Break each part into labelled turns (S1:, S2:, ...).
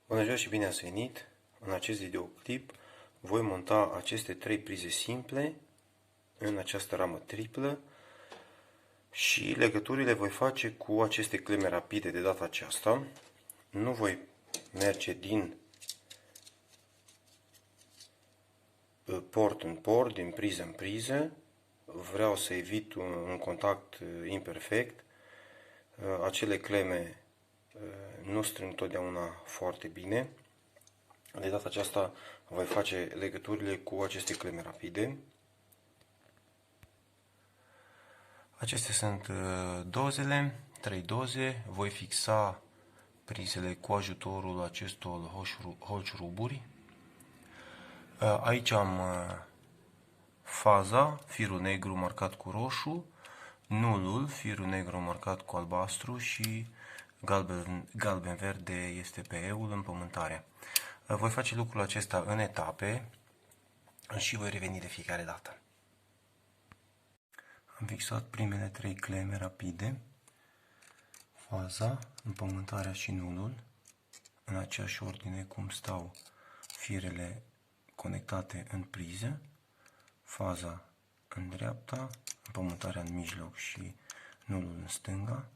S1: Bună ziua și bine ați venit! În acest videoclip voi monta aceste 3 prize simple în această ramă triplă și legăturile voi face cu aceste cleme rapide de data aceasta. Nu voi merge din port în port, din priză în priză. Vreau să evit un contact imperfect. Acele cleme nu strâng totdeauna foarte bine. De data aceasta voi face legăturile cu aceste cleme rapide. Acestea sunt dozele, 3 doze. Voi fixa prizele cu ajutorul acestor holșuruburi. Aici am faza, firul negru marcat cu roșu, nulul, firul negru marcat cu albastru și galben-verde este PE-ul, împământarea. Voi face lucrul acesta în etape și voi reveni de fiecare dată. Am fixat primele 3 cleme rapide, faza, împământarea și nulul, în aceeași ordine cum stau firele conectate în priză, faza în dreapta, împământarea în mijloc și nulul în stânga,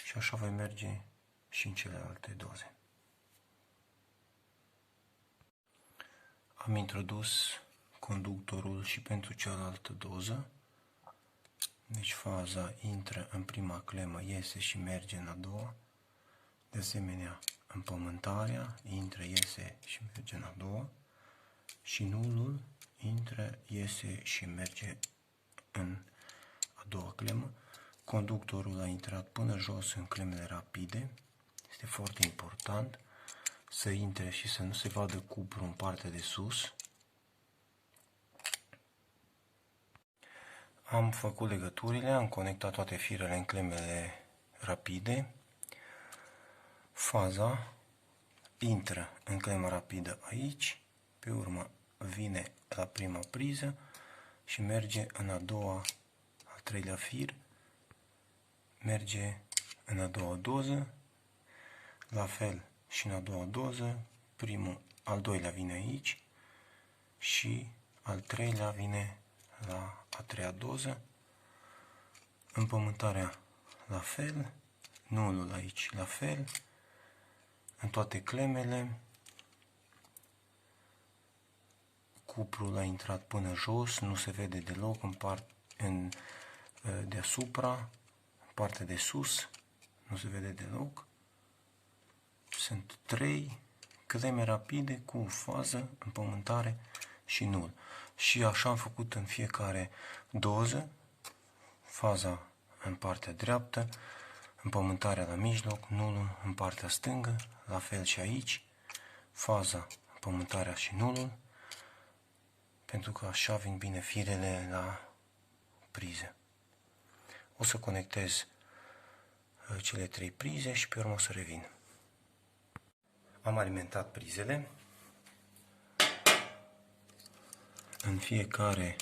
S1: și așa voi merge și în celelalte doze. Am introdus conductorul și pentru cealaltă doză, deci faza intră în prima clemă, iese și merge în a doua, de asemenea împământarea intră, iese și merge în a doua și nulul intră, iese și merge în a doua clemă. Conductorul a intrat până jos în clemele rapide, este foarte important să intre și să nu se vadă cupru în partea de sus. Am făcut legăturile, am conectat toate firele în clemele rapide. Faza intră în clema rapidă aici, pe urmă vine la prima priză și merge în a doua, al treilea fir, merge în a doua doză, la fel și în a doua doză, al doilea vine aici și al treilea vine la a treia doză, împământarea la fel, nulul aici la fel, în toate clemele, cuprul a intrat până jos, nu se vede deloc deasupra, în partea de sus, nu se vede deloc. Sunt 3 cleme rapide cu fază, împământare și nul. Și așa am făcut în fiecare doză, faza în partea dreaptă, împământarea la mijloc, nulul în partea stângă, la fel și aici, faza, împământarea și nulul, pentru că așa vin bine firele la prize. O să conectez cele 3 prize și pe urmă o să revin. Am alimentat prizele. În fiecare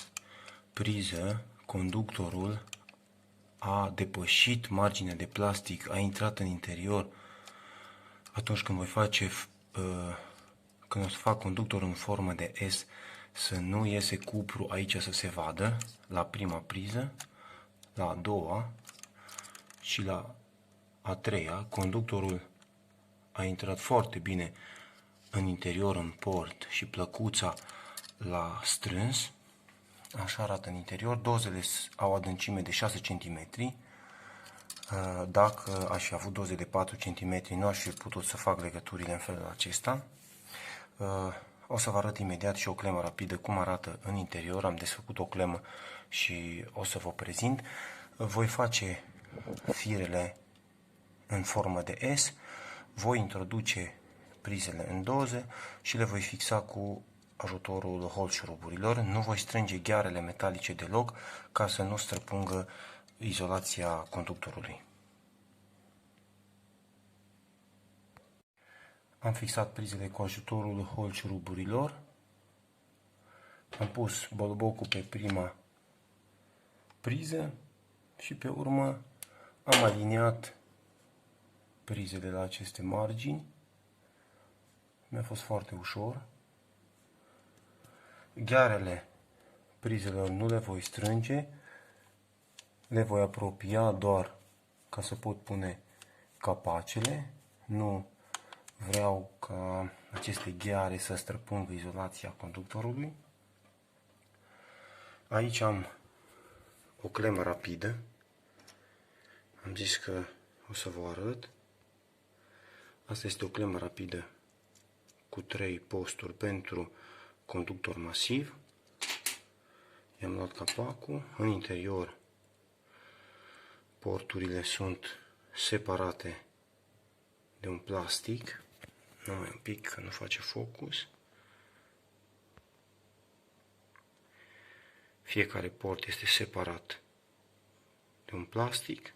S1: priză, conductorul a depășit marginea de plastic, a intrat în interior. Atunci când când o să fac conductorul în formă de S, să nu iese cupru aici să se vadă, la prima priză, la a doua și la a treia. Conductorul a intrat foarte bine în interior, în port, și plăcuța l-a strâns. Așa arată în interior. Dozele au adâncime de 6 cm. Dacă aș fi avut doze de 4 cm, nu aș fi putut să fac legăturile în felul acesta. O să vă arăt imediat și o clemă rapidă cum arată în interior. Am desfăcut o clemă și o să vă prezint. Voi face firele în formă de S, voi introduce prizele în doze și le voi fixa cu ajutorul holșuruburilor. Nu voi strânge ghearele metalice deloc ca să nu străpungă izolația conductorului. Am fixat prizele cu ajutorul holșuruburilor. Am pus bolbocul pe prima priză și pe urmă am aliniat prizele la aceste margini Mi-a fost foarte ușor. Ghearele prizelor nu le voi strânge, le voi apropia doar ca să pot pune capacele. Nu vreau ca aceste gheare să străpungă izolația conductorului. Aici am o clemă rapidă. Am zis că o să vă arăt. Asta este o clemă rapidă cu 3 posturi pentru conductor masiv. I-am luat capacul. În interior porturile sunt separate de un plastic. Numai un pic că nu face focus. Fiecare port este separat de un plastic.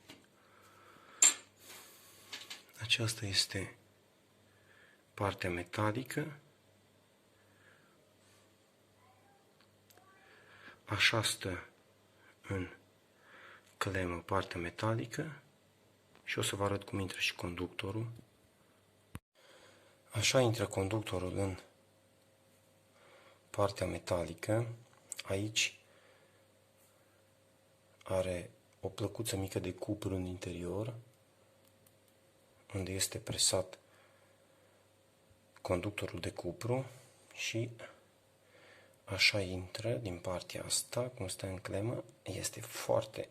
S1: Aceasta este partea metalică. Așa stă în clemă partea metalică și o să vă arăt cum intră și conductorul. Așa intră conductorul în partea metalică. Aici are o plăcuță mică de cupru în interior, unde este presat conductorul de cupru și așa intră din partea asta, cum stă în clemă. Este foarte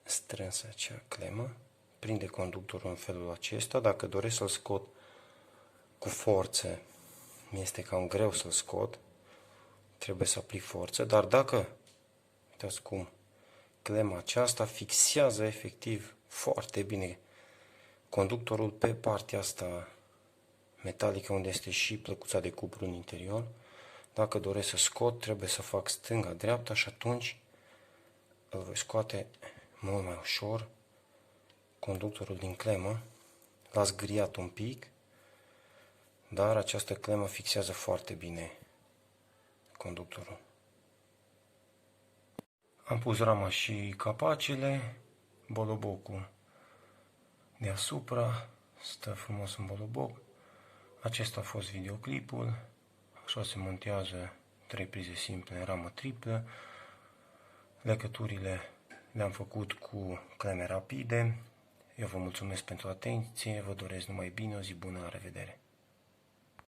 S1: strânsă acea clemă. Prinde conductorul în felul acesta. Dacă doresc să-l scot cu forță, mi-este cam greu să-l scot. Trebuie să aplic forță, dar dacă, uitați cum, clema aceasta fixează efectiv foarte bine conductorul pe partea asta metalică, unde este și plăcuța de cupru în interior. Dacă doresc să scot, trebuie să fac stânga-dreapta și atunci îl voi scoate mult mai ușor conductorul din clemă. L-a zgâriat un pic, dar această clemă fixează foarte bine conductorul. Am pus rama și capacele, bolobocul deasupra, stă frumos în boloboc. Acesta a fost videoclipul. Așa se montează 3 prize simple în ramă triplă. Legăturile le-am făcut cu cleme rapide. Eu vă mulțumesc pentru atenție, vă doresc numai bine, o zi bună, la revedere!